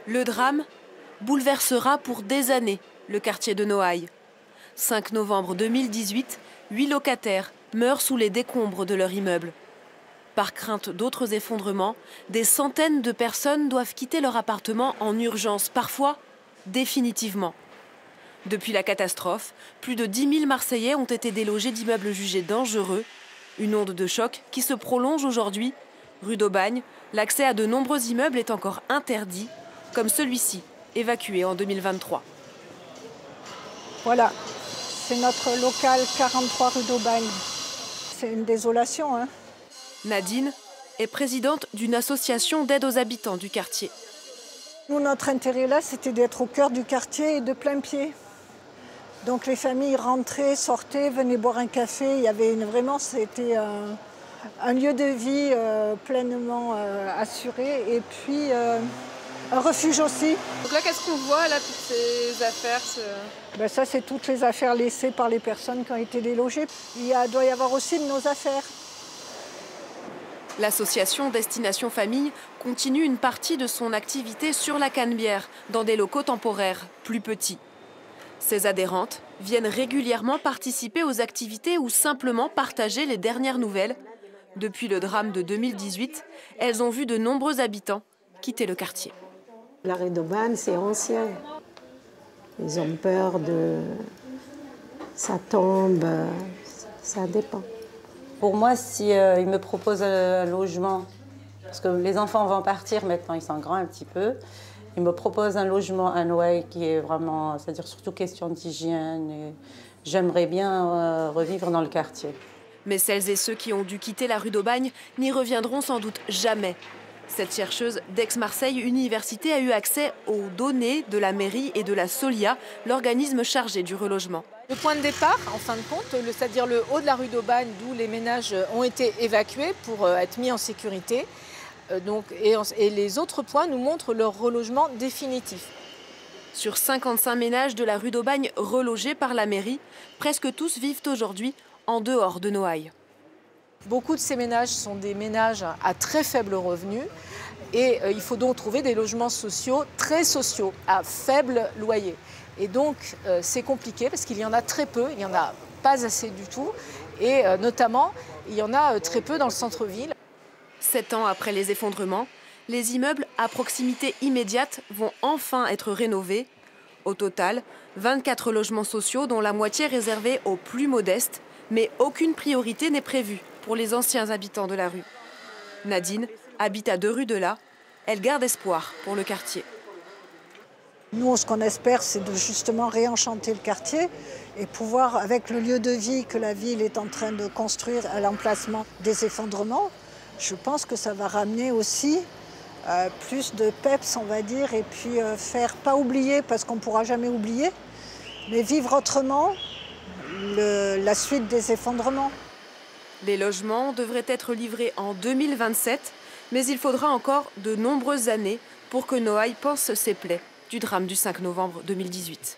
Le drame bouleversera pour des années le quartier de Noailles. 5 novembre 2018, 8 locataires meurent sous les décombres de leur immeuble. Par crainte d'autres effondrements, des centaines de personnes doivent quitter leur appartement en urgence, parfois définitivement. Depuis la catastrophe, plus de 10 000 Marseillais ont été délogés d'immeubles jugés dangereux. Une onde de choc qui se prolonge aujourd'hui. Rue d'Aubagne, l'accès à de nombreux immeubles est encore interdit, comme celui-ci, évacué en 2023. Voilà, c'est notre local 43 rue d'Aubagne. C'est une désolation, hein. Nadine est présidente d'une association d'aide aux habitants du quartier. Nous, notre intérêt là, c'était d'être au cœur du quartier et de plein pied. Donc les familles rentraient, sortaient, venaient boire un café. Il y avait c'était un lieu de vie pleinement assuré et puis un refuge aussi. Donc là, qu'est-ce qu'on voit là, toutes ces affaires Ça, c'est toutes les affaires laissées par les personnes qui ont été délogées. Doit y avoir aussi de nos affaires. L'association Destination Famille continue une partie de son activité sur la Canebière, dans des locaux temporaires plus petits. Ses adhérentes viennent régulièrement participer aux activités ou simplement partager les dernières nouvelles. Depuis le drame de 2018, elles ont vu de nombreux habitants quitter le quartier. La rue d'Aubagne, c'est ancien. Ils ont peur de... Ça tombe, ça dépend. Pour moi, si ils me proposent un logement, parce que les enfants vont partir maintenant, ils sont grands un petit peu, ils me proposent un logement à Noailles qui est vraiment, c'est-à-dire surtout question d'hygiène. J'aimerais bien revivre dans le quartier. Mais celles et ceux qui ont dû quitter la rue d'Aubagne n'y reviendront sans doute jamais. Cette chercheuse d'Aix-Marseille Université a eu accès aux données de la mairie et de la Solia, l'organisme chargé du relogement. Le point de départ, en fin de compte, c'est-à-dire le haut de la rue d'Aubagne, d'où les ménages ont été évacués pour être mis en sécurité. Et les autres points nous montrent leur relogement définitif. Sur 55 ménages de la rue d'Aubagne relogés par la mairie, presque tous vivent aujourd'hui en dehors de Noailles. Beaucoup de ces ménages sont des ménages à très faible revenu et il faut donc trouver des logements sociaux très sociaux, à faible loyer. Et donc c'est compliqué parce qu'il y en a très peu, il n'y en a pas assez du tout et notamment il y en a très peu dans le centre-ville. 7 ans après les effondrements, les immeubles à proximité immédiate vont enfin être rénovés. Au total, 24 logements sociaux dont la moitié réservés aux plus modestes, mais aucune priorité n'est prévue pour les anciens habitants de la rue. Nadine habite à 2 rues de là. Elle garde espoir pour le quartier. Nous, ce qu'on espère, c'est de justement réenchanter le quartier et pouvoir, avec le lieu de vie que la ville est en train de construire à l'emplacement des effondrements, je pense que ça va ramener aussi plus de peps, on va dire, et puis faire pas oublier, parce qu'on ne pourra jamais oublier, mais vivre autrement la suite des effondrements. Les logements devraient être livrés en 2027, mais il faudra encore de nombreuses années pour que Noailles pense ses plaies du drame du 5 novembre 2018.